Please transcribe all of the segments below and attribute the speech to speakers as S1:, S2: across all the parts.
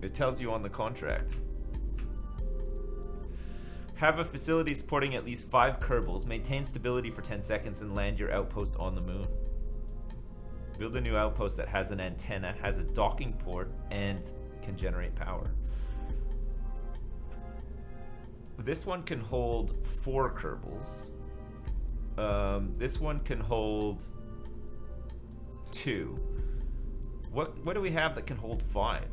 S1: It tells you on the contract. Have a facility supporting at least 5 Kerbals, maintain stability for 10 seconds, and land your outpost on the moon. Build a new outpost that has an antenna, has a docking port, and can generate power. This one can hold 4 Kerbals. This one can hold 2. What do we have that can hold 5?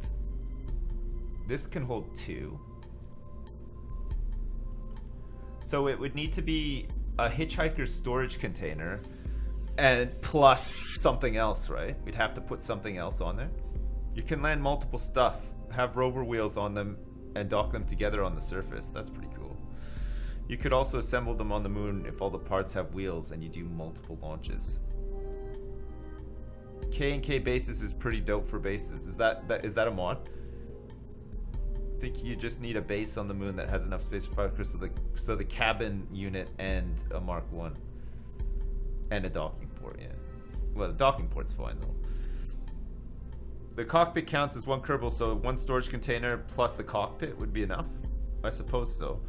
S1: This can hold 2. So it would need to be a hitchhiker storage container and plus something else, right? We'd have to put something else on there. You can land multiple stuff, have rover wheels on them, and dock them together on the surface. That's pretty cool. You could also assemble them on the moon if all the parts have wheels and you do multiple launches. K&K bases is pretty dope for bases. Is that a mod? I think you just need a base on the moon that has enough space for 5 crews, so the cabin unit and a Mark 1 and a docking port. Yeah, well, the docking port's fine though. The cockpit counts as 1 Kerbal, so 1 storage container plus the cockpit would be enough. I suppose so.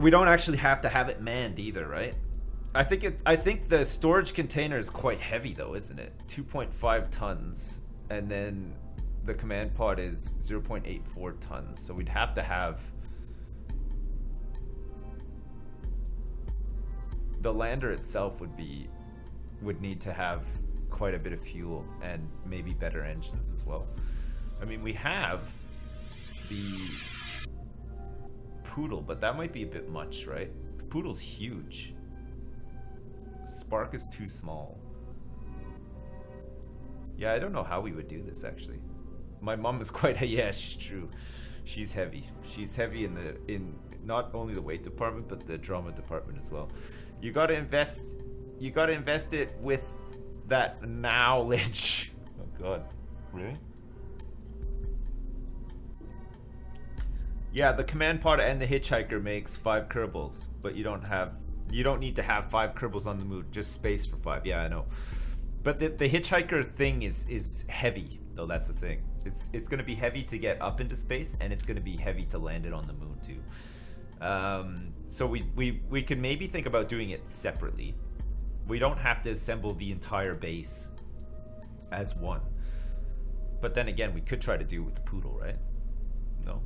S1: We don't actually have to have it manned either, right? I think the storage container is quite heavy though, isn't it? 2.5 tons, and then the command pod is 0.84 tons, so we'd have to have the lander itself would need to have quite a bit of fuel and maybe better engines as well. I mean, we have the Poodle, but that might be a bit much, right? Poodle's huge. Spark is too small. Yeah, I don't know how we would do this actually. My mom is quite a yes, true. She's heavy. She's heavy in not only the weight department but the drama department as well. You gotta invest it with that knowledge. Oh god. Really? Yeah, the command pod and the hitchhiker makes 5 Kerbals, but you don't need to have 5 Kerbals on the moon, just space for 5. Yeah, I know. But the hitchhiker thing is heavy, though. That's the thing. It's going to be heavy to get up into space, and it's going to be heavy to land it on the moon too. So we can maybe think about doing it separately. We don't have to assemble the entire base as one. But then again, we could try to do it with the Poodle, right? No.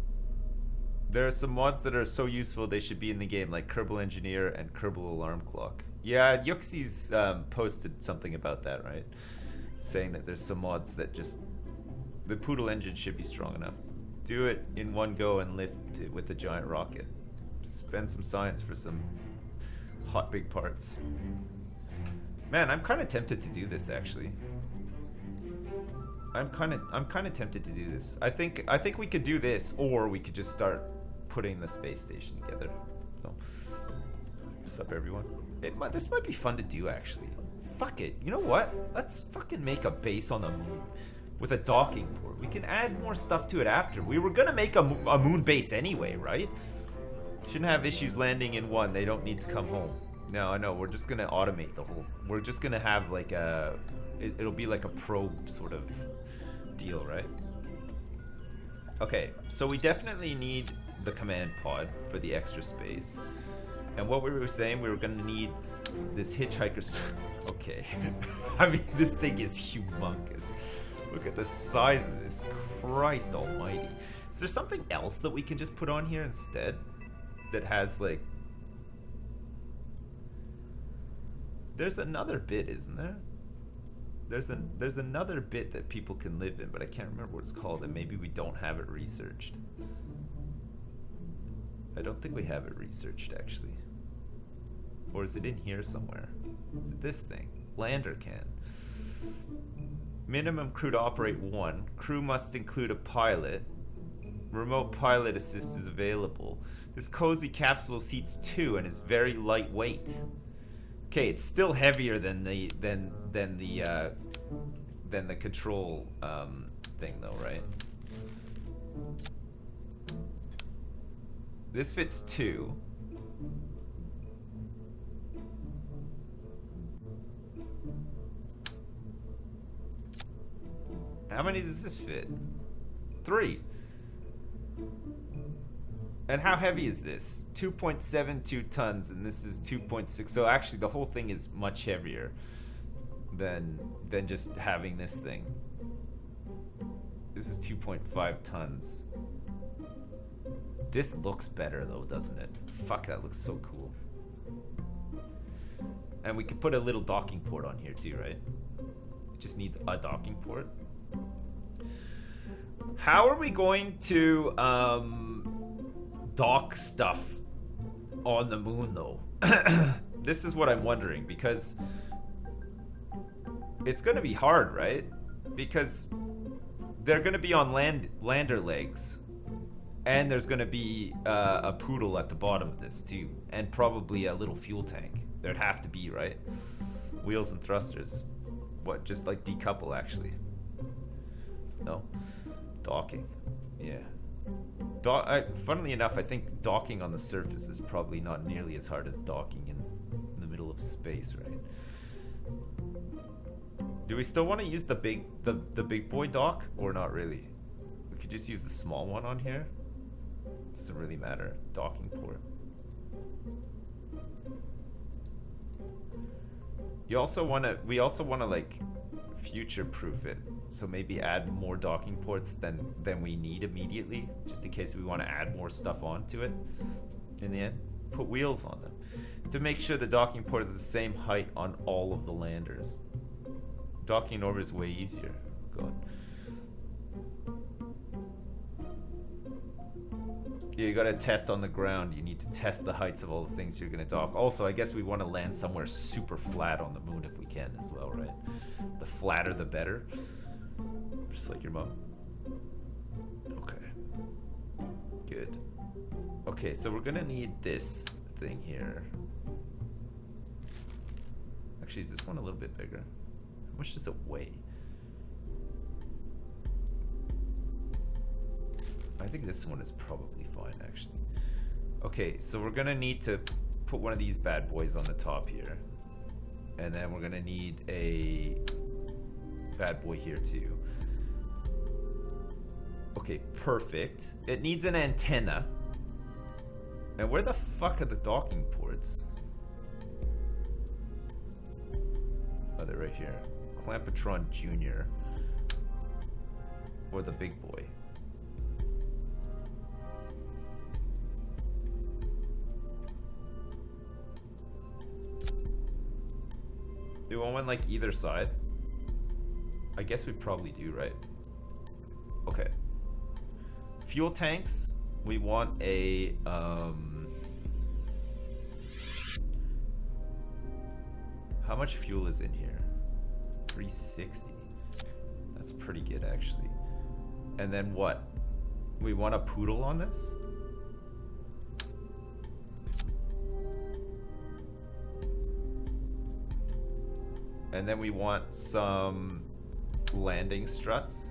S1: There are some mods that are so useful they should be in the game, like Kerbal Engineer and Kerbal Alarm Clock. Yeah, Yuxi's posted something about that, right? Saying that there's some mods that just... The Poodle engine should be strong enough. Do it in one go and lift it with a giant rocket. Spend some science for some hot big parts. Man, I'm kind of tempted to do this actually. I'm kind of tempted to do this. I think we could do this, or we could just start putting the space station together. So, what's up, everyone? This might be fun to do actually. Fuck it. You know what? Let's fucking make a base on the moon with a docking port. We can add more stuff to it after. We were gonna make a moon base anyway, right? Shouldn't have issues landing in one. They don't need to come home. No, I know. We're just gonna automate the whole. We're just gonna have like a. It'll be like a probe sort of deal, right? Okay, so we definitely need the command pod for the extra space. And what we were saying, we were gonna need this hitchhiker's. Okay, I mean this thing is humongous. Look at the size of this. Christ almighty. Is there something else that we can just put on here instead? That has like... There's another bit, isn't there? There's another bit that people can live in, but I can't remember what it's called, and maybe we don't have it researched. I don't think we have it researched, actually. Or is it in here somewhere? Is it this thing? Lander can. Minimum crew to operate 1. Crew must include a pilot. Remote pilot assist is available. This cozy capsule seats 2 and is very lightweight. Okay, it's still heavier than the control thing though, right? This fits 2. How many does this fit? 3. And how heavy is this? 2.72 tons, and this is 2.6. So actually, the whole thing is much heavier than just having this thing. This is 2.5 tons. This looks better though, doesn't it? Fuck, that looks so cool. And we could put a little docking port on here too, right? It just needs a docking port. How are we going to dock stuff on the moon though? This is what I'm wondering, because it's gonna be hard, right? Because they're gonna be on lander legs, and there's gonna be a poodle at the bottom of this too, and probably a little fuel tank. There'd have to be, right? Wheels and thrusters. What, just like decouple actually? No? Docking. Yeah. Funnily enough, I think docking on the surface is probably not nearly as hard as docking in the middle of space, right? Do we still want to use the big boy dock, or not really? We could just use the small one on here. Doesn't really matter. Docking port. We also want to like future-proof it. So maybe add more docking ports than we need immediately, just in case we want to add more stuff onto it. In the end, put wheels on them to make sure the docking port is the same height on all of the landers. Docking in orbit is way easier. God. Yeah, you gotta test on the ground. You need to test the heights of all the things you're gonna dock. Also, I guess we want to land somewhere super flat on the moon if we can as well, right? The flatter the better. Just like your mom. Okay. Good. Okay, so we're gonna need this thing here. Actually, is this one a little bit bigger? How much does it weigh? I think this one is probably fine, actually. Okay, so we're gonna need to put one of these bad boys on the top here. And then we're gonna need a bad boy here too. Okay, perfect. It needs an antenna. And where the fuck are the docking ports? Oh, they're right here. Clampetron Jr. Or the big boy. Do we want one like either side? I guess we probably do, right? Okay. Fuel tanks. We want a how much fuel is in here? 360. That's pretty good actually. And then what? We want a poodle on this? And then we want some landing struts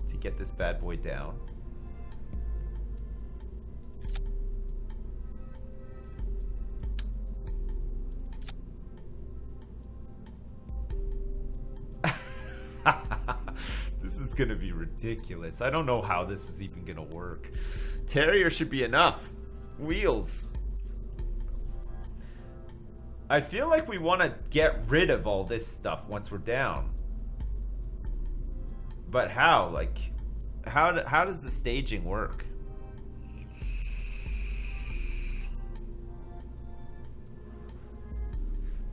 S1: to get this bad boy down. This is gonna be ridiculous. I don't know how this is even gonna work. Terrier should be enough. Wheels. I feel like we want to get rid of all this stuff once we're down. But how? Like, how does the staging work?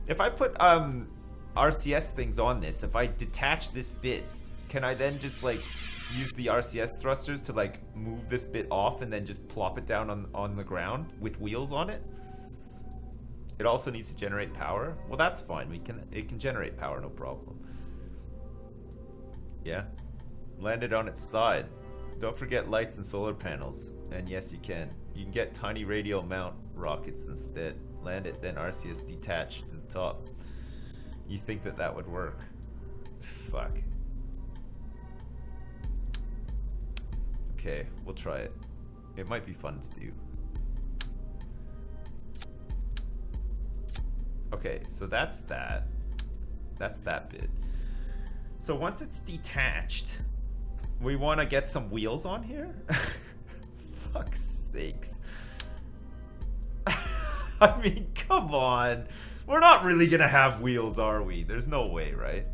S1: If I put RCS things on this, if I detach this bit, can I then just like use the RCS thrusters to like move this bit off and then just plop it down on the ground with wheels on it? It also needs to generate power. Well, that's fine. It can generate power, no problem. Yeah. Land it on its side. Don't forget lights and solar panels. And yes, you can. You can get tiny radial mount rockets instead. Land it, then RCS detach to the top. You think that would work? Fuck. Okay, we'll try it. It might be fun to do. Okay, so that's that. That's that bit. So once it's detached, we want to get some wheels on here? Fuck's sakes. I mean, come on. We're not really gonna have wheels, are we? There's no way, right?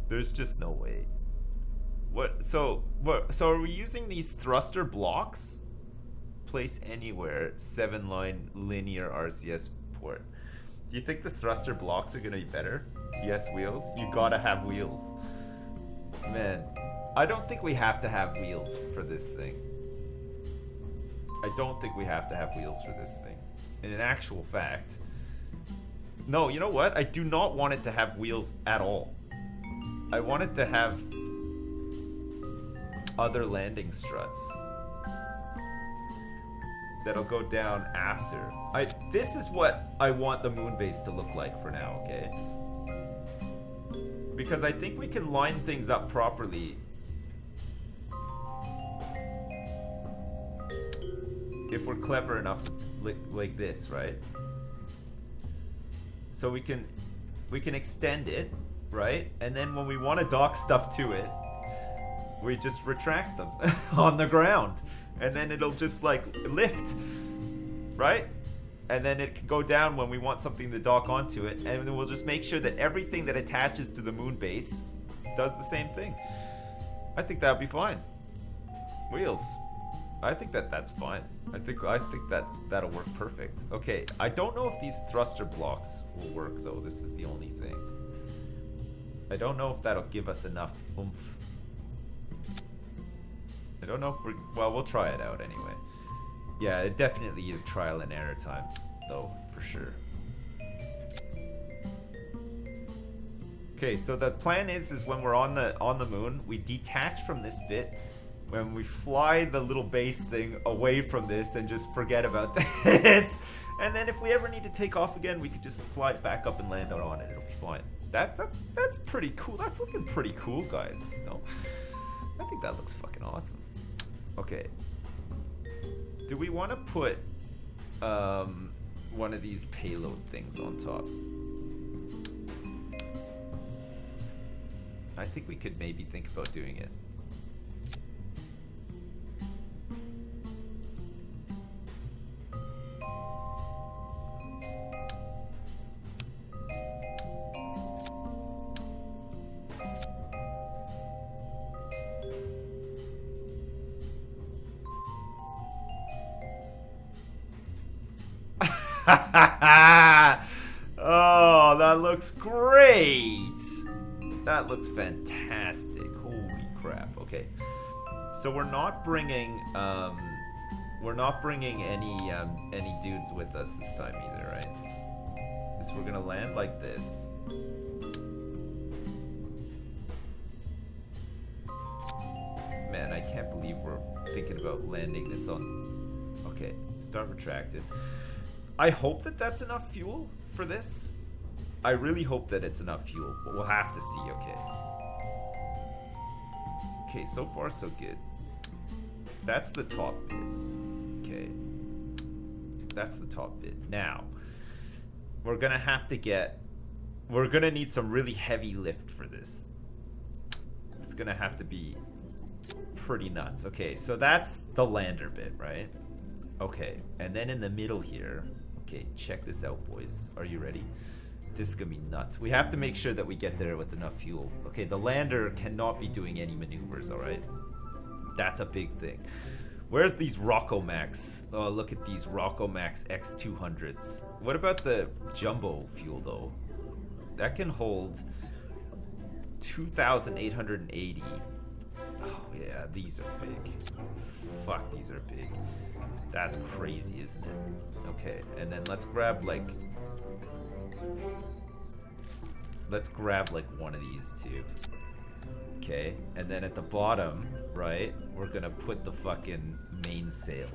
S1: There's just no way. So are we using these thruster blocks? Place anywhere, 7-line linear RCS port. Do you think the thruster blocks are gonna be better? Yes, wheels? You gotta have wheels. Man, I don't think we have to have wheels for this thing. I don't think we have to have wheels for this thing. In an actual fact. No, you know what? I do not want it to have wheels at all. I want it to have other landing struts that'll go down after. This is what I want the moon base to look like for now, okay? Because I think we can line things up properly if we're clever enough like this, right? So we can extend it, right? And then when we want to dock stuff to it, we just retract them on the ground. And then it'll just like lift, right? And then it can go down when we want something to dock onto it. And then we'll just make sure that everything that attaches to the moon base does the same thing. I think that'd be fine. Wheels. I think that's fine. I think that'll work perfect. Okay, I don't know if these thruster blocks will work though. This is the only thing. I don't know if that'll give us enough oomph. I don't know if well, we'll try it out anyway. Yeah, it definitely is trial and error time though, for sure. Okay, so the plan is when we're on the moon, we detach from this bit. When we fly the little base thing away from this and just forget about this. And then if we ever need to take off again, we could just fly it back up and land out on it. It'll be fine. That's pretty cool. That's looking pretty cool, guys. No, I think that looks fucking awesome. Okay. Do we want to put one of these payload things on top? I think we could maybe think about doing it. Oh, that looks great. That looks fantastic. Holy crap. Okay. So we're not bringing any dudes with us this time either, right? So we're going to land like this. Man, I can't believe we're thinking about landing this on. Okay, start retracted. I hope that that's enough fuel for this. I really hope that it's enough fuel, but we'll have to see, okay? Okay, so far so good. That's the top bit. Okay. That's the top bit. Now, we're gonna need some really heavy lift for this. It's gonna have to be pretty nuts. Okay, so that's the lander bit, right? Okay, and then in the middle here, okay, check this out, boys. Are you ready? This is gonna be nuts. We have to make sure that we get there with enough fuel. Okay, the lander cannot be doing any maneuvers, all right? That's a big thing. Where's these Rockomax? Oh, look at these Rockomax X200s. What about the jumbo fuel, though? That can hold 2,880. Oh, yeah, these are big. Fuck, these are big. That's crazy, isn't it? Okay, and then let's grab like one of these too. Okay, and then at the bottom, right, we're gonna put the fucking mainsail.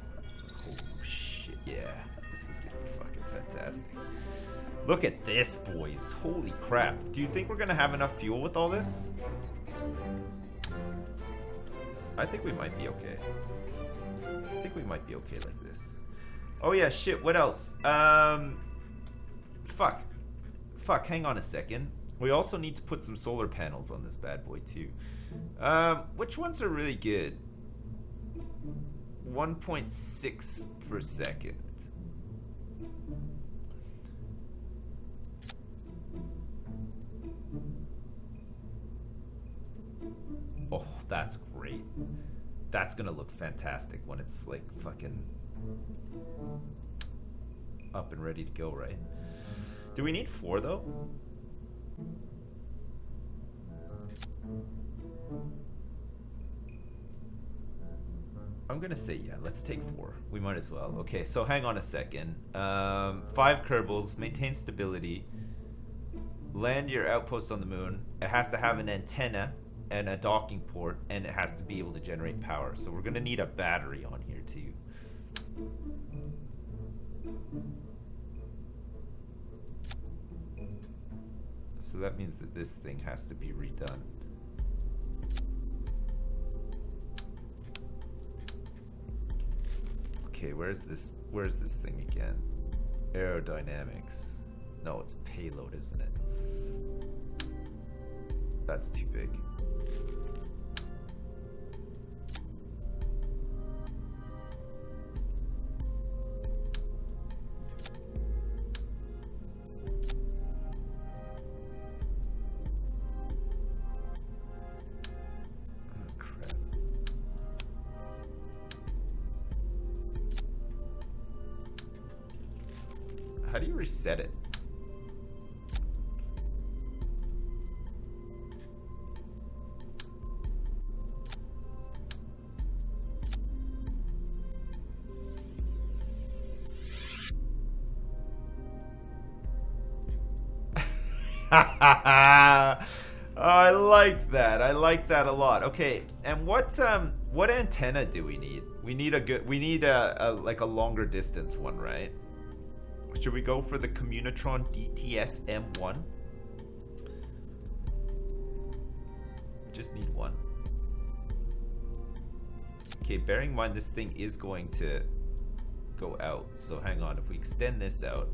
S1: Oh shit, yeah. This is gonna be fucking fantastic. Look at this, boys. Holy crap. Do you think we're gonna have enough fuel with all this? I think we might be okay. I think we might be okay like this. Oh yeah, shit, what else? Fuck, hang on a second. We also need to put some solar panels on this bad boy too. Which ones are really good? 1.6 per second. Oh, that's great. That's gonna look fantastic when it's like fucking up and ready to go, right? Do we need 4 though? I'm gonna say yeah, let's take 4. We might as well. Okay, so hang on a second. 5 Kerbals, maintain stability. Land your outpost on the moon. It has to have an antenna and a docking port, and it has to be able to generate power. So we're gonna need a battery on here too. So that means that this thing has to be redone. Okay, where's this thing again? Aerodynamics. No, it's payload, isn't it? That's too big. How do you reset it? I like that. I like that a lot. Okay, and what antenna do we need? We need a like a longer distance one, right? Should we go for the Communitron DTS M1? Just need one. Okay, bearing in mind this thing is going to go out. So hang on, if we extend this out,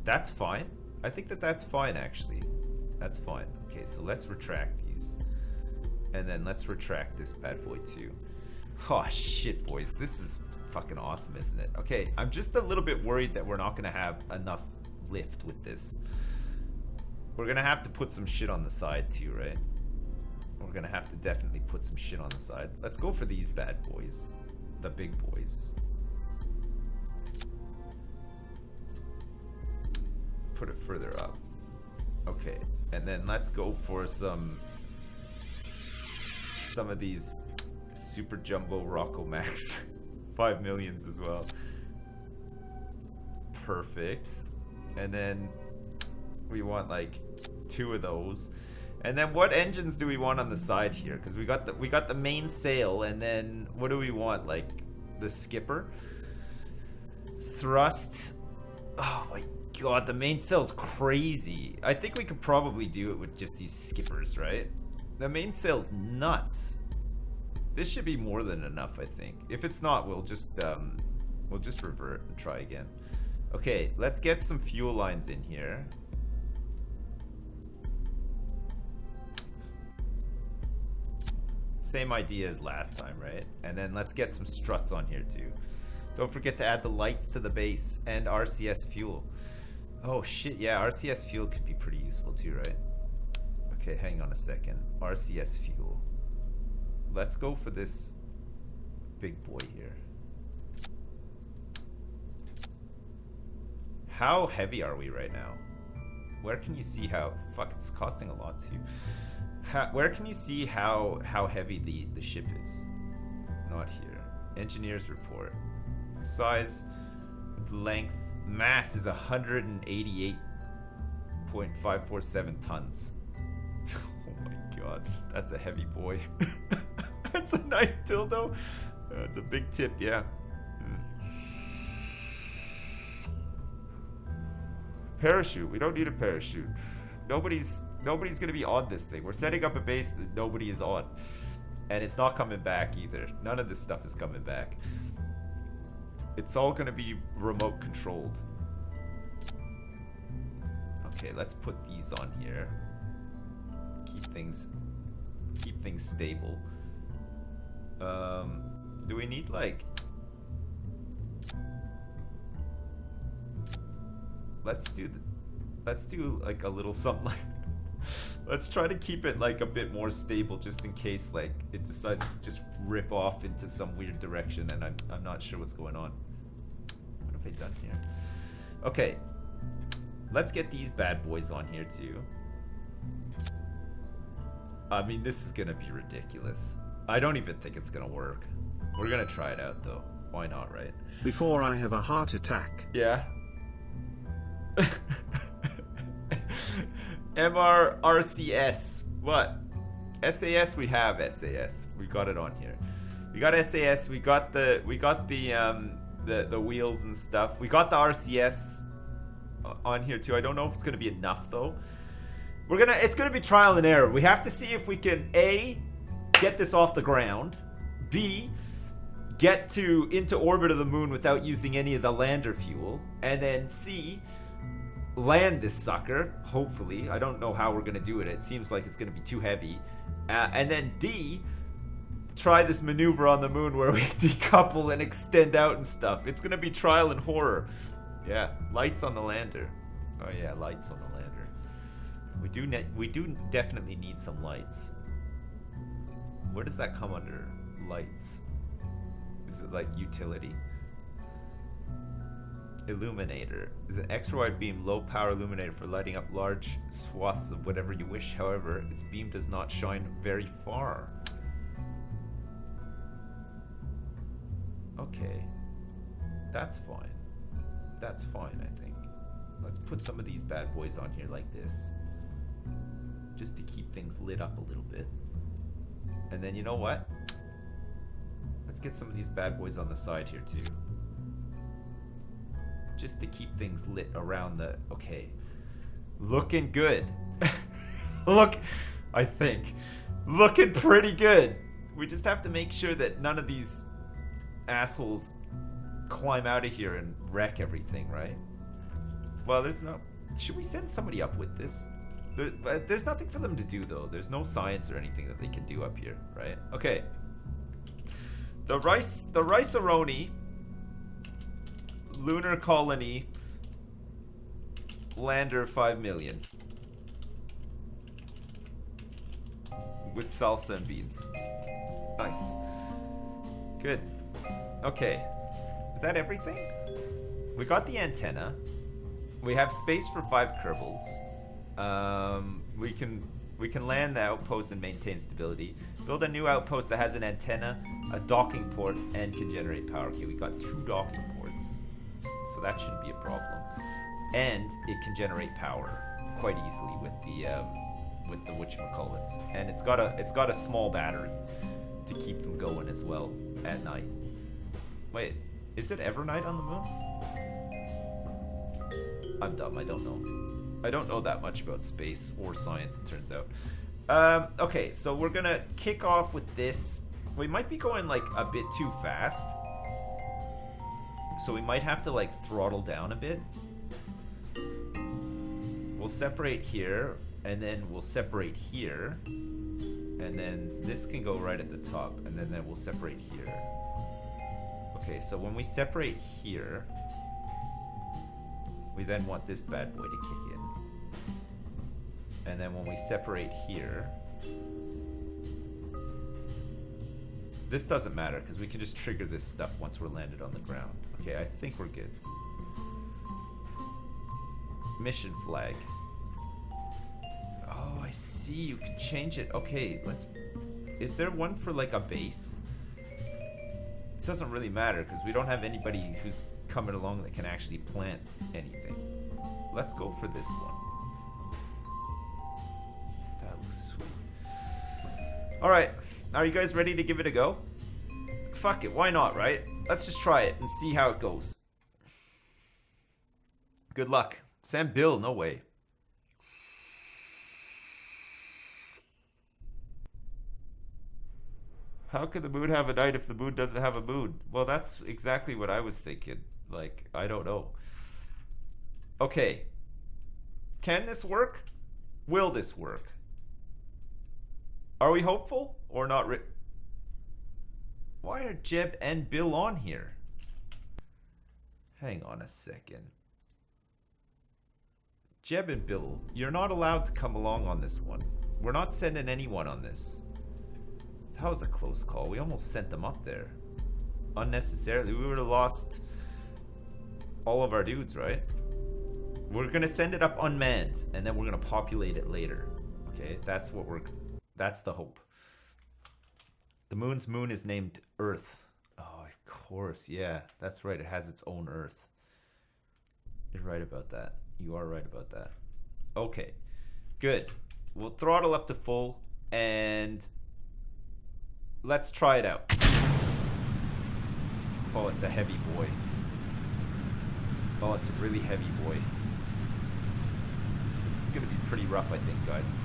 S1: that's fine. I think that's fine actually. That's fine. Okay, so let's retract these. And then let's retract this bad boy too. Oh shit, boys. This is fucking awesome, isn't it? Okay, I'm just a little bit worried that we're not gonna have enough lift with this. We're gonna have to put some shit on the side too, right? We're gonna have to definitely put some shit on the side. Let's go for these bad boys. The big boys. Put it further up. Okay, and then let's go for some of these super jumbo Rocco Max 5 millions as well. Perfect. And then we want like 2 of those. And then what engines do we want on the side here? Because we got the main sail, and then what do we want? Like the skipper, thrust. Oh my god, the main sail's crazy. I think we could probably do it with just these skippers, right? The main sail's nuts. This should be more than enough, I think. If it's not, we'll just revert and try again. Okay, let's get some fuel lines in here. Same idea as last time, right? And then let's get some struts on here too. Don't forget to add the lights to the base and RCS fuel. Oh shit, yeah, RCS fuel could be pretty useful too, right? Okay, hang on a second. RCS fuel. Let's go for this big boy here. How heavy are we right now? Where can you see how... Fuck, it's costing a lot too. Where can you see how heavy the ship is? Not here. Engineer's report. Size, length, mass is 188.547 tons. Oh my god, that's a heavy boy. That's a nice dildo. That's a big tip, yeah. Parachute. We don't need a parachute. Nobody's gonna be on this thing. We're setting up a base that nobody is on, and it's not coming back either. None of this stuff is coming back. It's all gonna be remote controlled. Okay, let's put these on here. things stable. Do we need like? Let's do like a little something like. Let's try to keep it like a bit more stable, just in case like it decides to just rip off into some weird direction, and I'm not sure what's going on. What have I done here? Okay, let's get these bad boys on here too. I mean, this is gonna be ridiculous. I don't even think it's gonna work. We're gonna try it out though. Why not, right?
S2: Before I have a heart attack.
S1: Yeah. MRRCS. What? SAS, we have SAS. We got it on here. We got SAS, we got the wheels and stuff. We got the RCS on here too. I don't know if it's gonna be enough though. It's gonna be trial and error. We have to see if we can A, get this off the ground, B, get into orbit of the moon without using any of the lander fuel, and then C, land this sucker, hopefully. I don't know how we're gonna do it. It seems like it's gonna be too heavy. And then D, try this maneuver on the moon where we decouple and extend out and stuff. It's gonna be trial and horror. Yeah, lights on the lander. Oh yeah, lights on the lander. We do definitely need some lights. Where does that come under? Lights. Is it like utility? Illuminator is an extra wide beam, low power illuminator for lighting up large swaths of whatever you wish. However, its beam does not shine very far. Okay, that's fine. That's fine, I think. Let's put some of these bad boys on here like this, just to keep things lit up a little bit. And then you know what? Let's get some of these bad boys on the side here too, just to keep things lit around the... Okay. Looking good. I think. Looking pretty good. We just have to make sure that none of these assholes climb out of here and wreck everything, right? Well, there's no... Should we send somebody up with this? There's nothing for them to do, though. There's no science or anything that they can do up here, right? Okay. The Rice-A-Roni Lunar Colony Lander 5 million with salsa and beans. Nice. Good. Okay. Is that everything? We got the antenna. We have space for 5 Kerbals. We can land the outpost and maintain stability. Build a new outpost that has an antenna, a docking port, and can generate power. Okay, we got 2 docking ports, so that shouldn't be a problem. And it can generate power quite easily with the whatchamacallits. And it's got a small battery to keep them going as well at night. Wait, is it ever night on the moon? I'm dumb, I don't know. I don't know that much about space or science, it turns out. Okay, so we're gonna kick off with this. We might be going like a bit too fast, so we might have to like throttle down a bit. We'll separate here, and then we'll separate here, and then this can go right at the top, and then we'll separate here. Okay, so when we separate here, we then want this bad boy to kick in. And then when we separate here, this doesn't matter because we can just trigger this stuff once we're landed on the ground. Okay, I think we're good. Mission flag. Oh, I see. You can change it. Okay, let's... Is there one for like a base? It doesn't really matter because we don't have anybody who's coming along that can actually plant anything. Let's go for this one. That looks sweet. Alright, are you guys ready to give it a go? Fuck it, why not, right? Let's just try it and see how it goes. Good luck. Sam Bill, no way. How could the moon have a night if the moon doesn't have a moon? Well, that's exactly what I was thinking. Like, I don't know. Okay. Can this work? Will this work? Are we hopeful or not? Why are Jeb and Bill on here? Hang on a second. Jeb and Bill, you're not allowed to come along on this one. We're not sending anyone on this. That was a close call. We almost sent them up there. Unnecessarily. We would have lost all of our dudes, right? We're gonna send it up unmanned, and then we're gonna populate it later. Okay, that's the hope. The moon's moon is named Earth. Oh, of course, yeah, that's right. It has its own Earth. You're right about that. You are right about that. Okay, good. We'll throttle up to full, and let's try it out. Oh, it's a heavy boy. Oh, it's a really heavy boy. This is going to be pretty rough, I think, guys.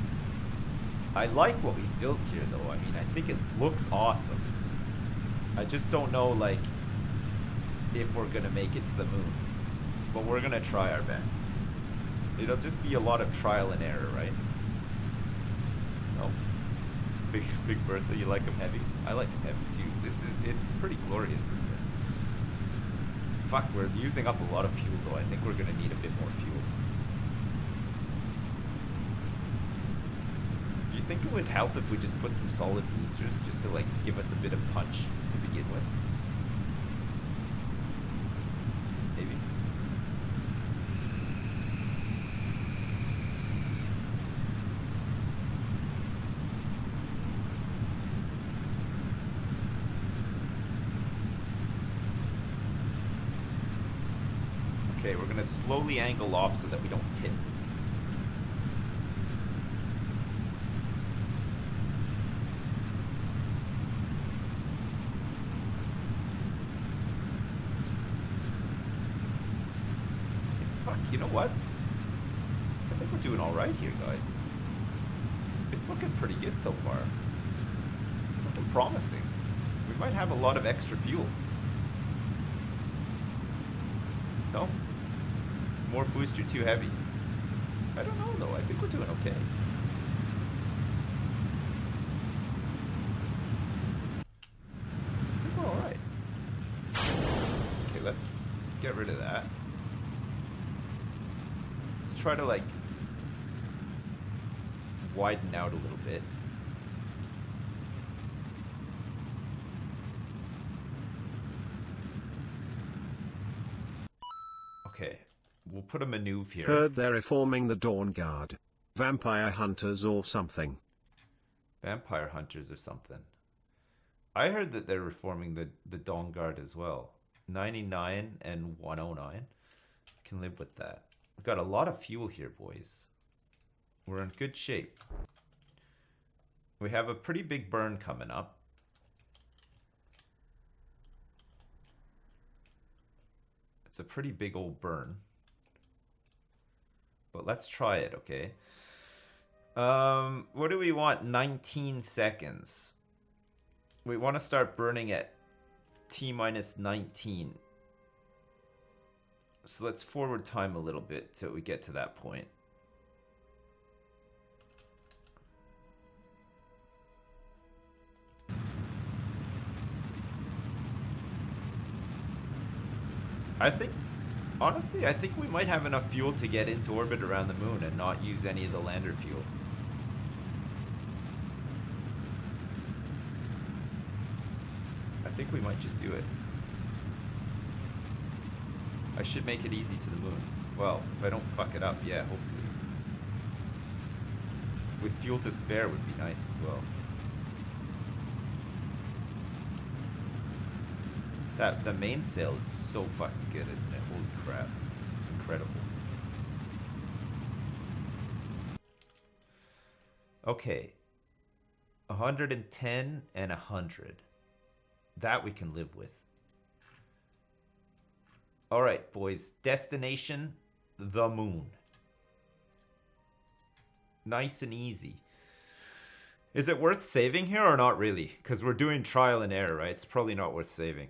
S1: I like what we built here, though. I mean, I think it looks awesome. I just don't know, like, if we're going to make it to the moon. But we're going to try our best. It'll just be a lot of trial and error, right? Oh. Big Bertha, you like him heavy? I like him heavy, too. It's pretty glorious, isn't it? Fuck, we're using up a lot of fuel, though. I think we're going to need a bit more fuel. Do you think it would help if we just put some solid boosters just to, like, give us a bit of punch to begin with? Maybe. Okay, we're gonna slowly angle off so that we don't tip. Fuck, you know what? I think we're doing alright here, guys. It's looking pretty good so far. It's looking promising. We might have a lot of extra fuel. No? More booster too heavy. I don't know though. I think we're doing okay. I think we're alright. Okay, let's get rid of that. Let's try to like widen out a little bit. Okay, we'll put a maneuver here.
S2: Heard they're reforming the Dawn Guard. Vampire hunters or something.
S1: Vampire hunters or something. I heard that they're reforming the Dawn Guard as well. 99 and 109. Can live with that. We've got a lot of fuel here, boys. We're in good shape. We have a pretty big burn coming up. It's a pretty big old burn. But let's try it, okay? What do we want? 19 seconds. We want to start burning at T-minus 19. So let's forward time a little bit till we get to that point. I think, honestly, I think we might have enough fuel to get into orbit around the moon and not use any of the lander fuel. I think we might just do it. I should make it easy to the moon. Well, if I don't fuck it up, yeah, hopefully. With fuel to spare would be nice as well. The mainsail is so fucking good, isn't it? Holy crap. It's incredible. Okay. 110 and 100. That we can live with. Alright, boys. Destination, the moon. Nice and easy. Is it worth saving here or not really? Because we're doing trial and error, right? It's probably not worth saving.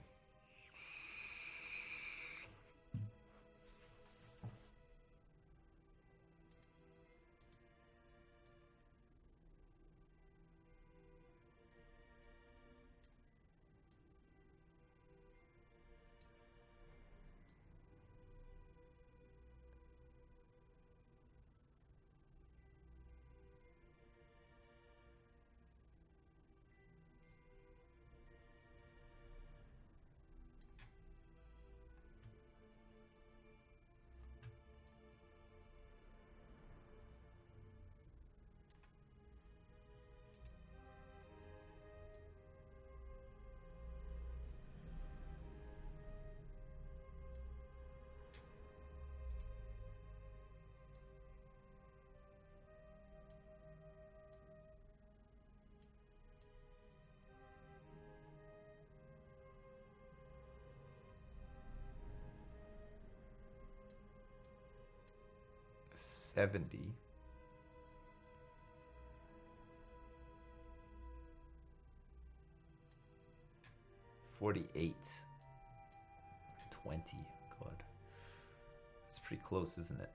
S1: 70. $48. 20. God. It's pretty close, isn't it?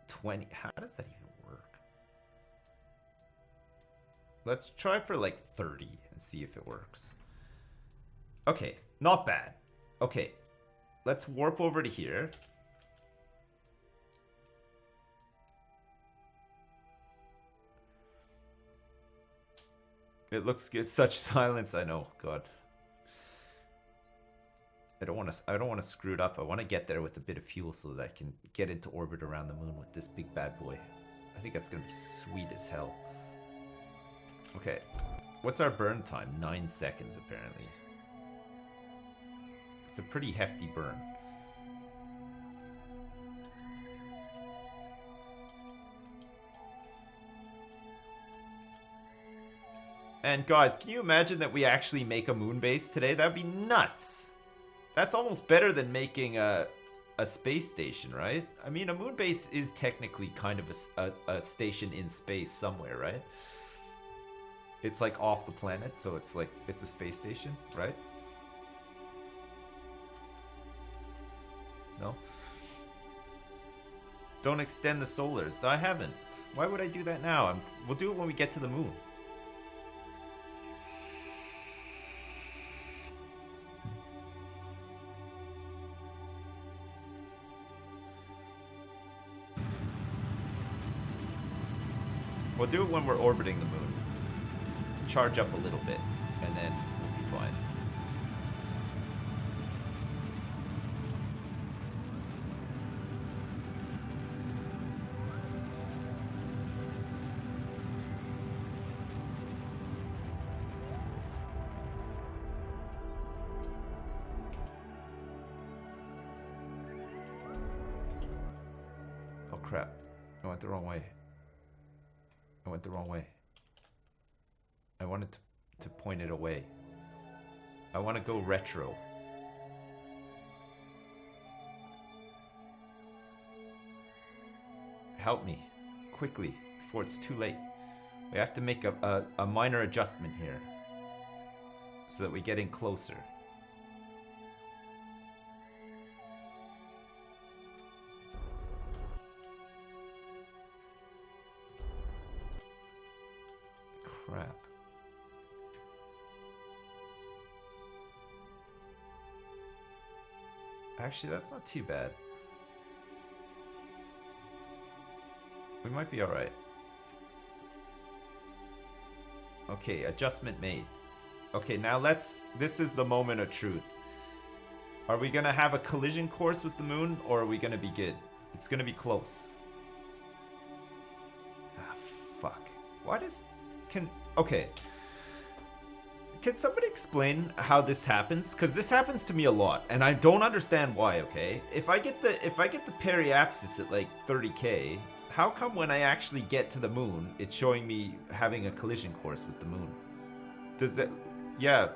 S1: 20. How does that even work? Let's try for like 30 and see if it works. Okay, not bad. Okay, let's warp over to here. It looks good. Such silence, I know. God. I don't want to screw it up. I want to get there with a bit of fuel so that I can get into orbit around the moon with this big bad boy. I think that's going to be sweet as hell. Okay. What's our burn time? 9 seconds, apparently. It's a pretty hefty burn. And guys, can you imagine that we actually make a moon base today? That'd be nuts. That's almost better than making a space station, right? I mean, a moon base is technically kind of a station in space somewhere, right? It's like off the planet, so it's like, it's a space station, right? No? Don't extend the solars. I haven't. Why would I do that now? We'll do it when we get to the moon. We'll do it when we're orbiting the moon. Charge up a little bit, and then we'll be fine. Oh crap. I went the wrong way. I went the wrong way. I wanted to point it away. I want to go retro. Help me. Quickly, before it's too late. We have to make a minor adjustment here. So that we get in closer. Crap. Actually, that's not too bad. We might be alright. Okay, adjustment made. Okay, now this is the moment of truth. Are we gonna have a collision course with the moon, or are we gonna be good? It's gonna be close. Ah, fuck. Why does... Okay. Can somebody explain how this happens? Because this happens to me a lot, and I don't understand why, okay? If I get the periapsis at like 30k, how come when I actually get to the moon, it's showing me having a collision course with the moon? Does that... Yeah.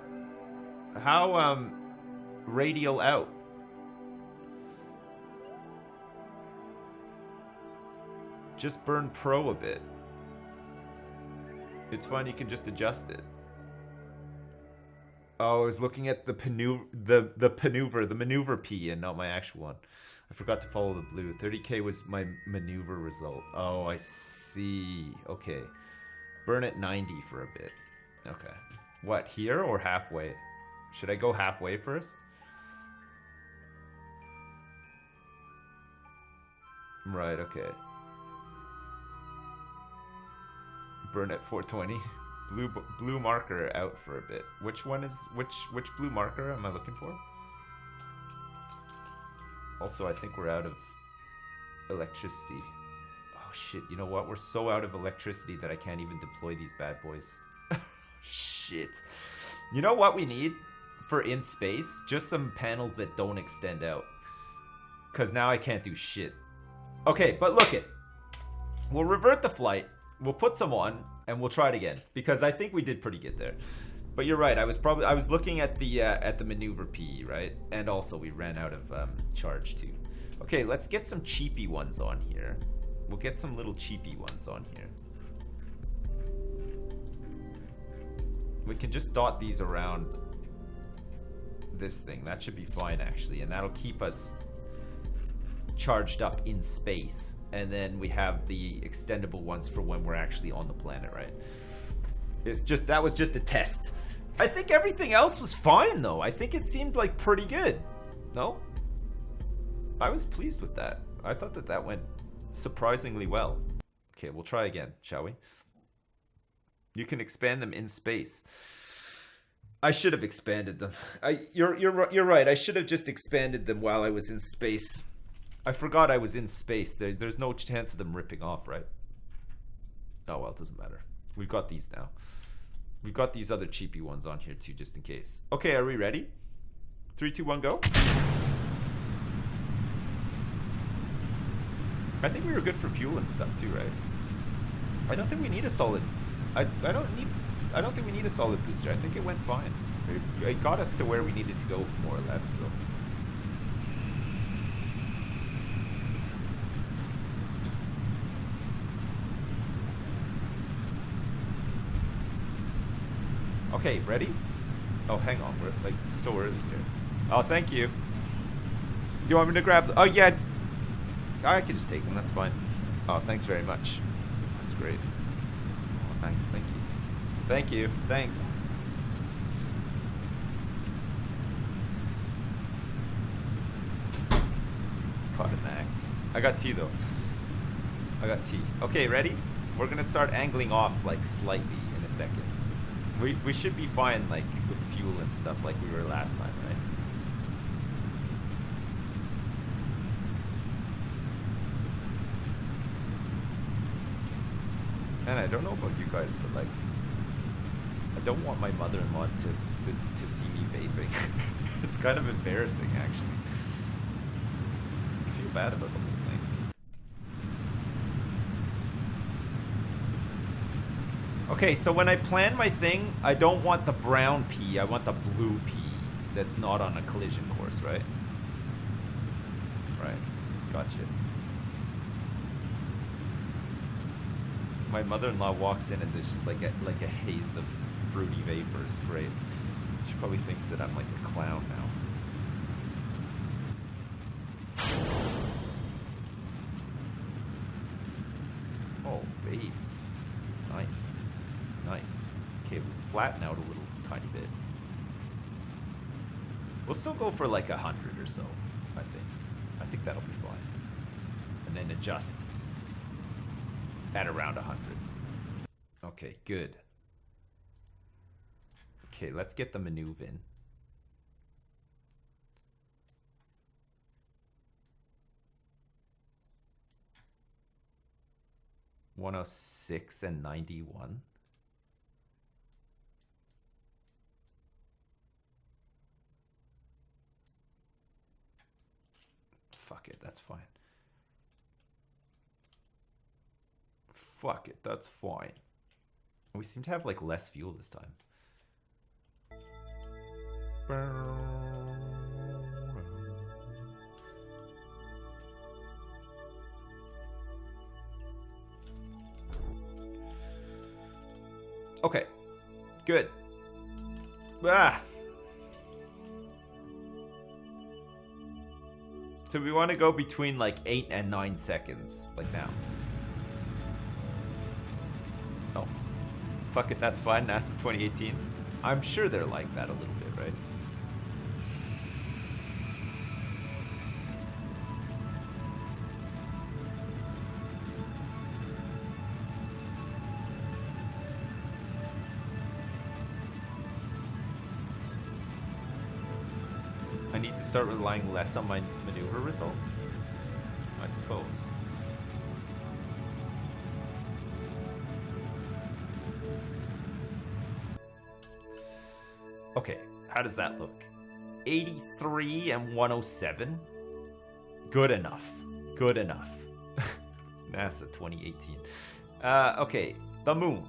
S1: How, radial out? Just burn pro a bit. It's fine, you can just adjust it. Oh, I was looking at the maneuver P and not my actual one. I forgot to follow the blue. 30k was my maneuver result. Oh, I see. Okay. Burn at 90 for a bit. Okay. What, here or halfway? Should I go halfway first? Right, okay. Burn at 420. Blue marker out for a bit. Which one is which blue marker am I looking for? Also, I think we're out of electricity. Oh shit, you know what? We're so out of electricity that I can't even deploy these bad boys. Shit. You know what we need for in space? Just some panels that don't extend out. Cause now I can't do shit. Okay, but look it. We'll revert the flight. We'll put some on, and we'll try it again, because I think we did pretty good there. But you're right. I was looking at the maneuver P, right? And also we ran out of charge too. Okay, let's get some cheapy ones on here. We'll get some little cheapy ones on here. We can just dot these around this thing. That should be fine, actually. And that'll keep us charged up in space. And then we have the extendable ones for when we're actually on the planet, right? It's just, that was just a test. I think everything else was fine, though. I think it seemed like pretty good. No? I was pleased with that. I thought that that went surprisingly well. Okay, we'll try again, shall we? You can expand them in space. I should have expanded them. You're right. I should have just expanded them while I was in space. I forgot I was in space. There's no chance of them ripping off, right? Oh well, it doesn't matter. We've got these now. We've got these other cheapy ones on here too, just in case. Okay, are we ready? 3, 2, 1, go. I think we were good for fuel and stuff too, right? I don't think we need a solid. I don't think we need a solid booster. I think it went fine. It got us to where we needed to go, more or less. So. Okay, ready? Oh, hang on. We're like so early here. Oh, thank you. Do you want me to grab? Oh yeah. I can just take them. That's fine. Oh, thanks very much. That's great. Oh, nice. Thank you. Thank you. Thanks. It's caught an act. I got tea though. I got tea. Okay, ready? We're gonna start angling off like slightly in a second. We should be fine like with fuel and stuff like we were last time, right? And I don't know about you guys, but like, I don't want my mother-in-law to see me vaping. It's kind of embarrassing, actually. I feel bad about the whole thing. Okay, so when I plan my thing, I don't want the brown pea, I want the blue pea that's not on a collision course, right? Right, gotcha. My mother-in-law walks in and there's just like a haze of fruity vapors. Great. She probably thinks that I'm like a clown now. Oh, baby. This is nice. This is nice. Okay, we'll flatten out a little tiny bit. We'll still go for like 100 or so, I think. I think that'll be fine. And then adjust at around 100. Okay, good. Okay, let's get the maneuver in. $106 and 91. Fuck it, that's fine. Fuck it, that's fine. We seem to have like less fuel this time. Okay, good. Ah. So we want to go between like 8 and 9 seconds, like now. Oh, fuck it, that's fine. NASA 2018. I'm sure they're like that a little bit, right? I need to start relying less on my maneuver results, I suppose. Okay, how does that look? 83 and 107? Good enough. Good enough. NASA 2018. Okay, the moon.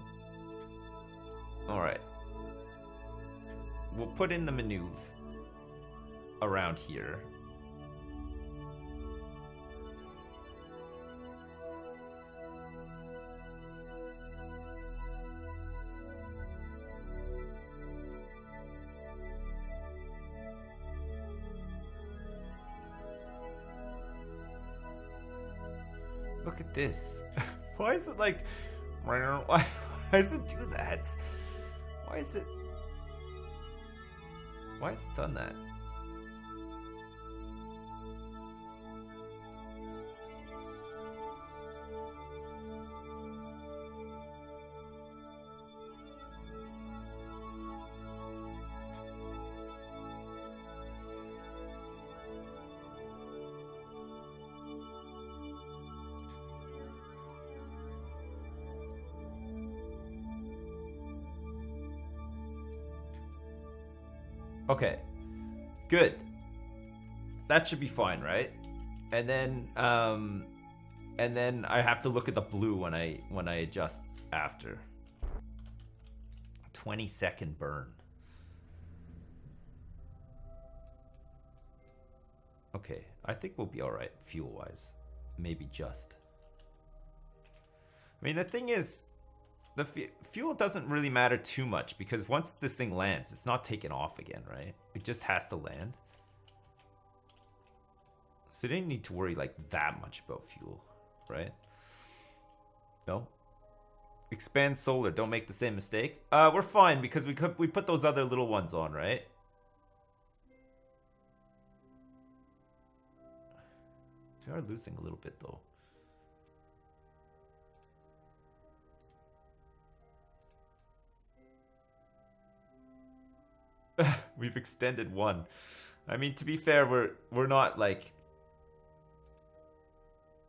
S1: Alright. We'll put in the maneuver around here. Look at this. Why is it like... Why does it do that? Why is it... Why has it done that? Okay, good. That should be fine, right? And then I have to look at the blue when I adjust after. 20-second burn. Okay, I think we'll be all right fuel-wise. Maybe just. I mean, the thing is, the fuel doesn't really matter too much because once this thing lands, it's not taken off again, right? It just has to land. So you didn't need to worry like that much about fuel, right? No? Expand solar, don't make the same mistake. We're fine because we put those other little ones on, right? We are losing a little bit though. We've extended one. I mean, to be fair, we're not like...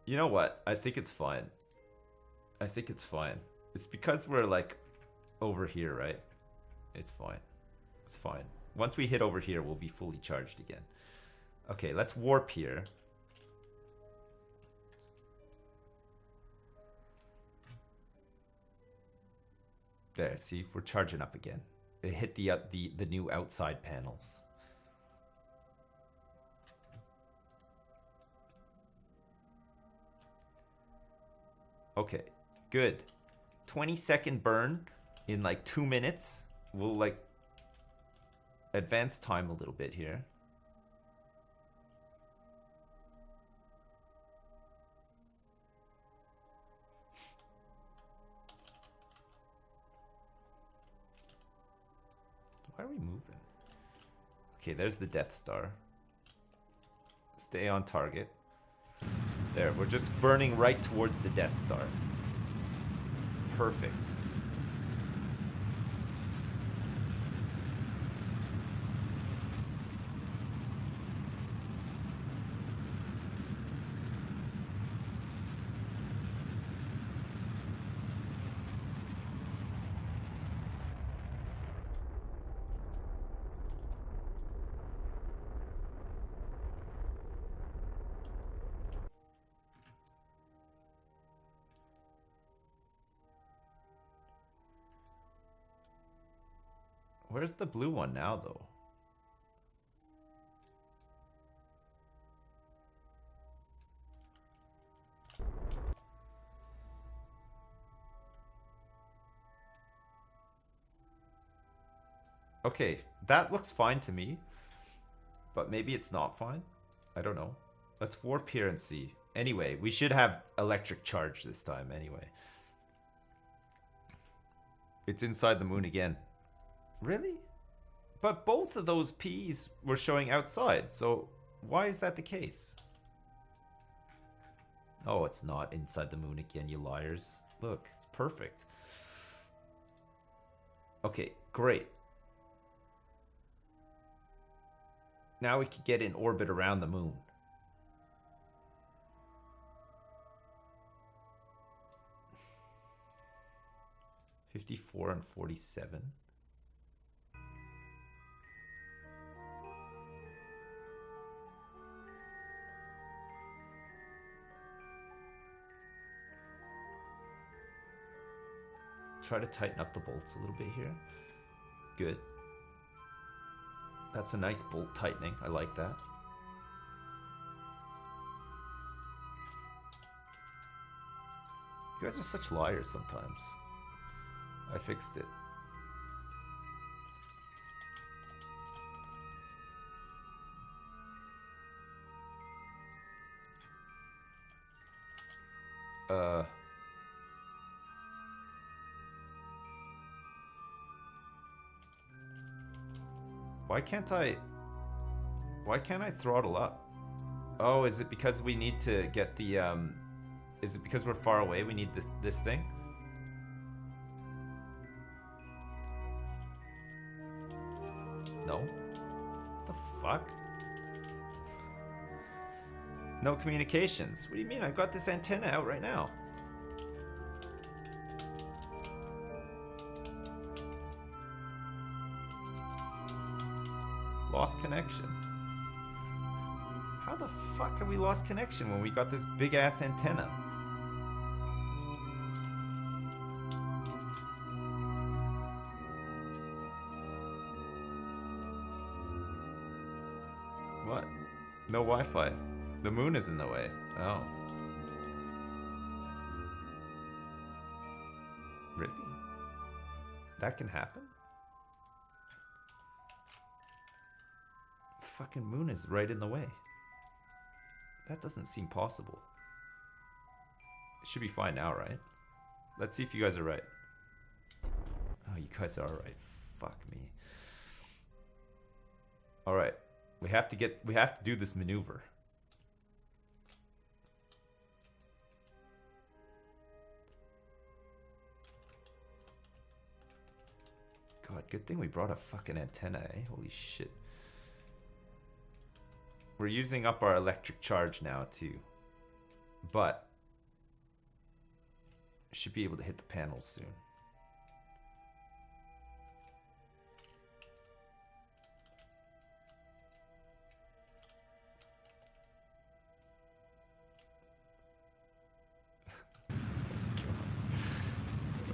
S1: You know what? I think it's fine. I think it's fine. It's because we're like over here, right? It's fine. It's fine. Once we hit over here, we'll be fully charged again. Okay, let's warp here. There, see, we're charging up again. It hit the new outside panels. Okay, good. 20-second burn in like 2 minutes. We'll like advance time a little bit here. Why are we moving? Okay, there's the Death Star. Stay on target. There, we're just burning right towards the Death Star. Perfect. Where's the blue one now, though? Okay, that looks fine to me. But maybe it's not fine. I don't know. Let's warp here and see. Anyway, we should have electric charge this time anyway. It's inside the moon again. Really? But both of those P's were showing outside, so why is that the case? Oh, it's not inside the moon again, you liars. Look, it's perfect. Okay, great. Now we can get in orbit around the moon. $54 and $47. Try to tighten up the bolts a little bit here. Good. That's a nice bolt tightening. I like that. You guys are such liars sometimes. I fixed it. Why can't I throttle up? Oh, is it because we need to get the is it because we're far away we need this thing? No. What the fuck? No communications. What do you mean? I've got this antenna out right now. Lost connection. How the fuck have we lost connection when we got this big ass antenna? What? No Wi-Fi. The moon is in the way. Oh. Really? That can happen? Fucking moon is right in the way. That doesn't seem possible. It should be fine now, right? Let's see if you guys are right. Oh, you guys are right. Fuck me. Alright. We have to do this maneuver. God, good thing we brought a fucking antenna, eh? Holy shit. We're using up our electric charge now, too. But should be able to hit the panels soon.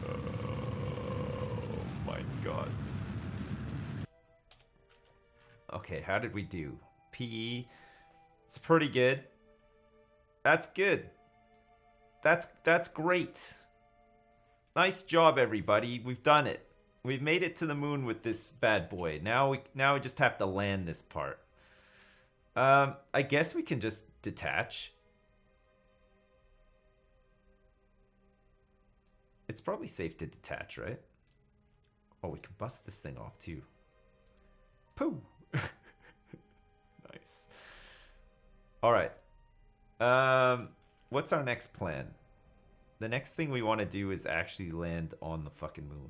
S1: Oh my god. Okay, how did we do? PE. It's pretty good. That's good. That's great. Nice job, everybody. We've done it. We've made it to the moon with this bad boy. Now we just have to land this part. I guess we can just detach. It's probably safe to detach, right? Oh, we can bust this thing off too. Pooh. Nice. All right. What's our next plan? The next thing we want to do is actually land on the fucking moon.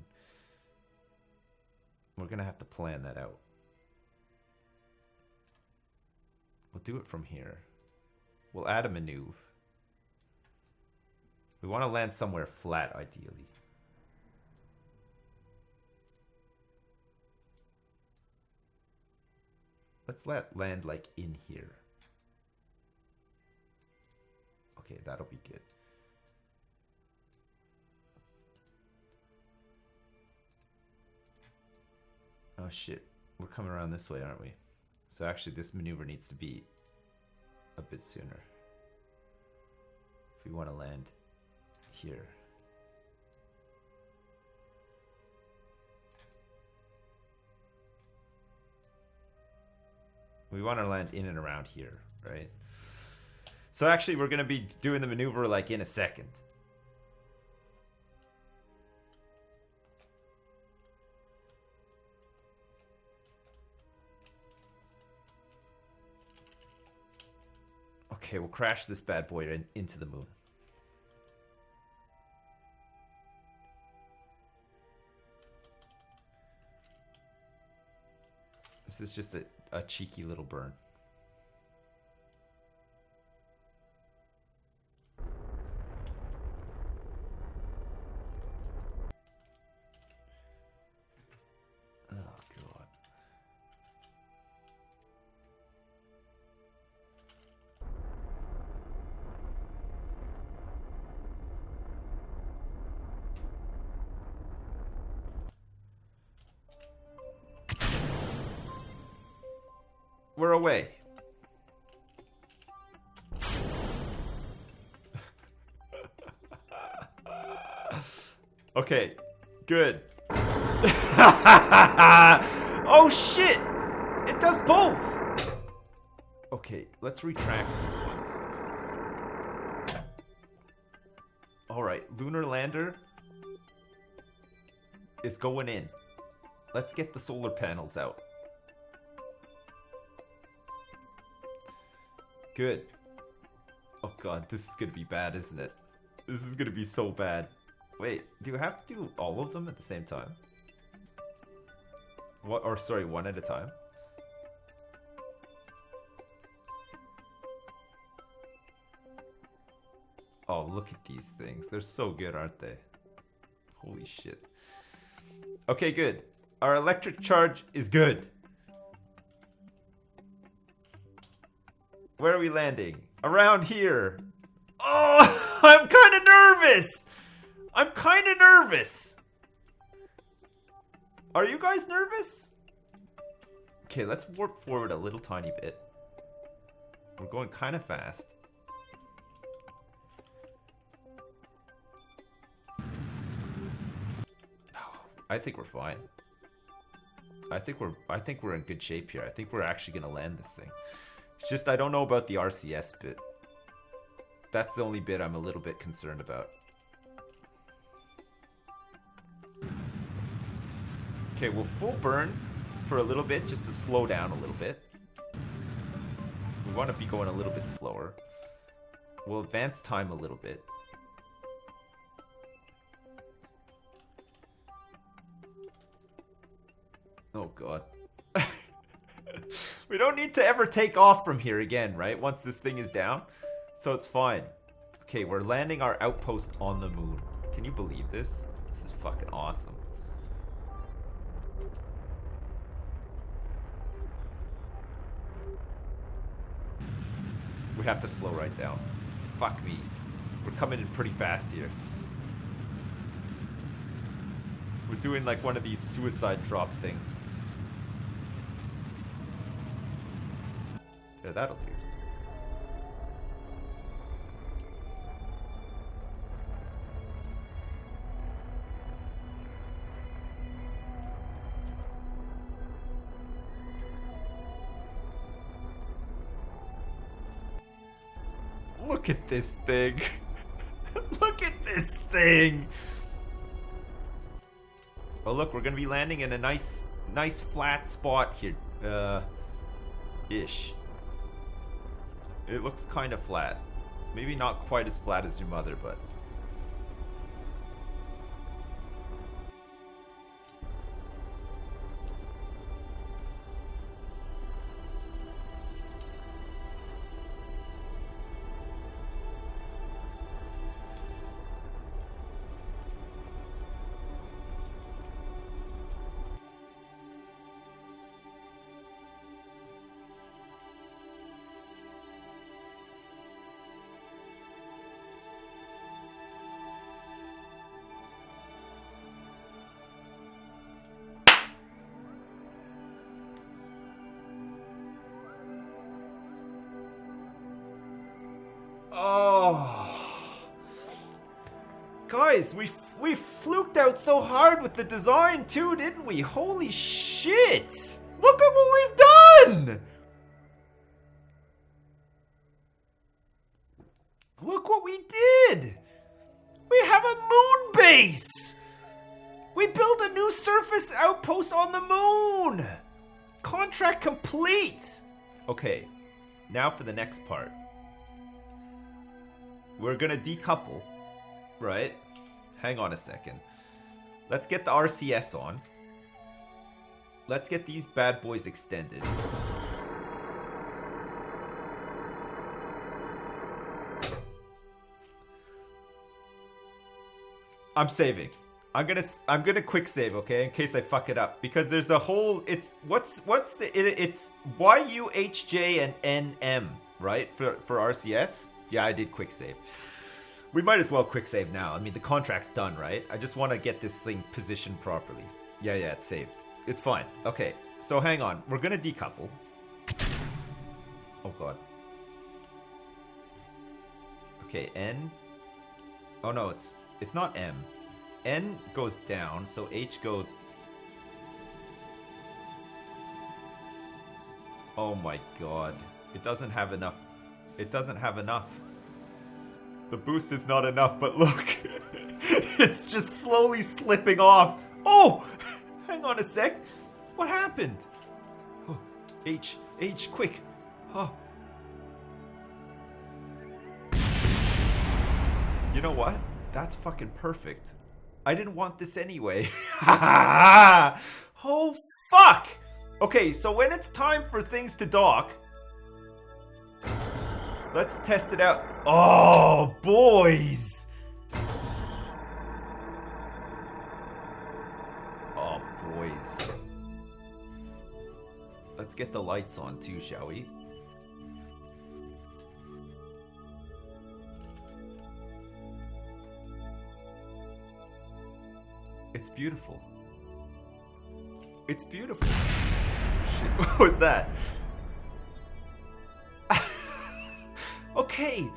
S1: We're gonna have to plan that out. We'll do it from here. We'll add a maneuver. We want to land somewhere flat, ideally. Let's land like in here. Okay, that'll be good. Oh shit, we're coming around this way, aren't we? So actually this maneuver needs to be a bit sooner. If we want to land here. We want to land in and around here, right? So actually we're going to be doing the maneuver like in a second. Okay, we'll crash this bad boy into the moon. This is just a cheeky little burn. Oh, God. We're away. Okay, good. Oh shit! It does both! Okay, let's retract these ones. Alright, lunar lander is going in. Let's get the solar panels out. Good. Oh god, this is gonna be bad, isn't it? This is gonna be so bad. Wait, do I have to do all of them at the same time? What? Or sorry, one at a time? Oh, look at these things. They're so good, aren't they? Holy shit. Okay, good. Our electric charge is good. Where are we landing? Around here. Oh, I'm kind of nervous. I'm kind of nervous. Are you guys nervous? Okay, let's warp forward a little tiny bit. We're going kind of fast. I think we're fine. I think we're in good shape here. I think we're actually gonna land this thing. It's just I don't know about the RCS bit. That's the only bit I'm a little bit concerned about. Okay, we'll full burn for a little bit just to slow down a little bit. We want to be going a little bit slower. We'll advance time a little bit. Oh god. We don't need to ever take off from here again, right? Once this thing is down. So it's fine. Okay, we're landing our outpost on the moon. Can you believe this? This is fucking awesome. We have to slow right down. Fuck me. We're coming in pretty fast here. We're doing like one of these suicide drop things. Yeah, that'll do. Look at this thing. Look at this thing. Oh look, we're gonna be landing in a nice flat spot here. Ish. It looks kind of flat. Maybe not quite as flat as your mother, but... Oh, guys, we fluked out so hard with the design too, didn't we? Holy shit! Look at what we've done! Look what we did! We have a moon base! We built a new surface outpost on the moon! Contract complete! Okay, now for the next part. We're gonna decouple, right? Hang on a second. Let's get the RCS on. Let's get these bad boys extended. I'm saving. I'm gonna quick save, okay, in case I fuck it up, because there's a whole. It's it's YUHJ and NM, right, for RCS. Yeah, I did quick save. We might as well quick save now. I mean, the contract's done, right? I just want to get this thing positioned properly. Yeah, it's saved. It's fine. Okay, so hang on. We're gonna decouple. Oh god. Okay, N. Oh no, it's not M. N goes down, so H goes... Oh my god. It doesn't have enough. It doesn't have enough. The boost is not enough, but look. It's just slowly slipping off. Oh! Hang on a sec. What happened? Oh, H, quick. Oh. You know what? That's fucking perfect. I didn't want this anyway. Oh, fuck! Okay, so when it's time for things to dock, let's test it out. Oh, boys! Oh, boys. Let's get the lights on too, shall we? It's beautiful. It's beautiful. Shit, what was that? Okay.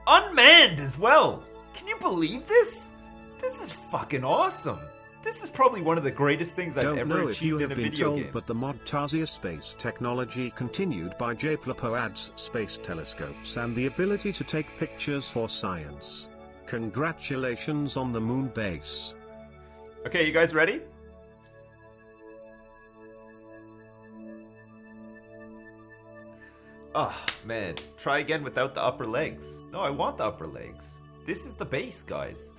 S1: Unmanned as well. Can you believe this? This is fucking awesome. This is probably one of the greatest things I've
S2: Don't
S1: ever
S2: know if you
S1: achieved in
S2: have
S1: a
S2: been
S1: video
S2: told,
S1: game.
S2: but the mod Tasia space technology continued by JPLAPO adds space telescopes and the ability to take pictures for science. Congratulations on the moon base.
S1: Okay, you guys ready? Oh, man. Try again without the upper legs. No, I want the upper legs. This is the base, guys.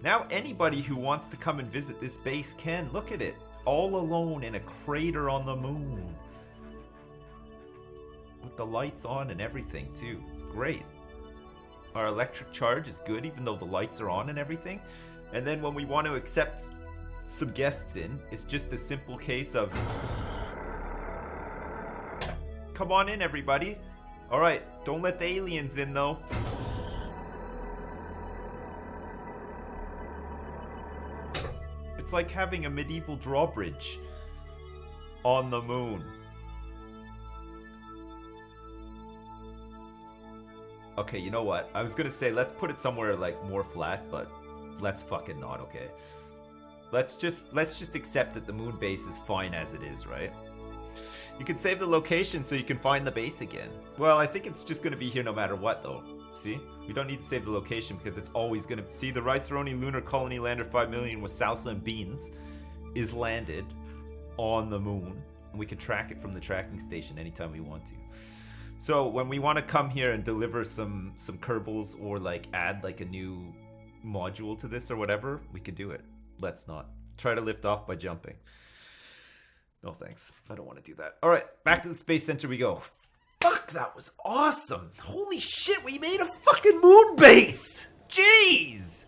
S1: Now anybody who wants to come and visit this base can. Look at it. All alone in a crater on the moon. With the lights on and everything, too. It's great. Our electric charge is good, even though the lights are on and everything. And then when we want to accept some guests in, it's just a simple case of... Come on in, everybody. Alright, don't let the aliens in, though. It's like having a medieval drawbridge on the moon. Okay, you know what? I was gonna say, let's put it somewhere, like, more flat, but let's fucking not, okay? Let's just accept that the moon base is fine as it is, right? You can save the location so you can find the base again. Well, I think it's just gonna be here no matter what, though. See? We don't need to save the location because it's always gonna... See, the Rice-A-Roni Lunar Colony Lander 5 million with salsa and beans is landed on the moon. And we can track it from the tracking station anytime we want to. So when we want to come here and deliver some Kerbals or like add like a new module to this or whatever, we could do it. Let's not. Try to lift off by jumping. No thanks. I don't want to do that. Alright, back to the Space Center we go. Fuck, that was awesome. Holy shit, we made a fucking moon base. Jeez.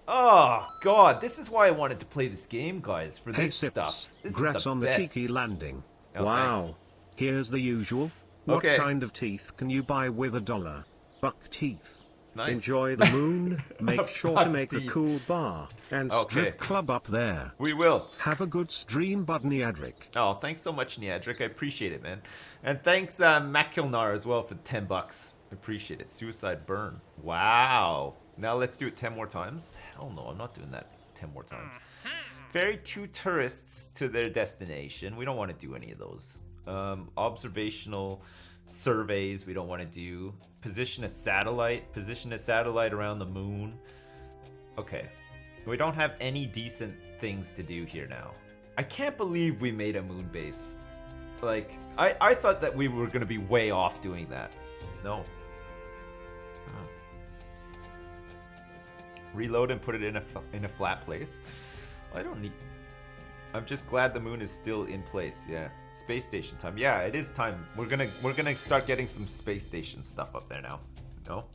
S1: Oh, God. This is why I wanted to play this game, guys. For this stuff. This
S2: Congrats
S1: is the
S2: on the
S1: best.
S2: cheeky landing.
S1: Oh,
S2: wow.
S1: thanks.
S2: Here's the usual. What
S1: Okay.
S2: kind of teeth can you buy with $1? Buck teeth.
S1: Nice.
S2: Enjoy the moon. Make sure to
S1: Buck
S2: make a
S1: teeth.
S2: cool bar and
S1: Okay.
S2: strip club up there.
S1: We will.
S2: Have a good stream, Bud Niadric.
S1: Oh, thanks so much, Niadric. I appreciate it, man. And thanks, Matt Kilnar, as well for the $10. I appreciate it. Suicide Burn. Wow. Now let's do it 10 more times. Hell no, I'm not doing that 10 more times. Ferry 2 tourists to their destination. We don't want to do any of those. Observational surveys we don't want to do. Position a satellite around the moon. Okay, we don't have any decent things to do here now. I can't believe we made a moon base. Like, I thought that we were gonna be way off doing that. No. Oh. Reload and put it in a flat place. I don't need. I'm just glad the moon is still in place. Yeah, space station time. Yeah, it is time. We're gonna start getting some space station stuff up there now. No?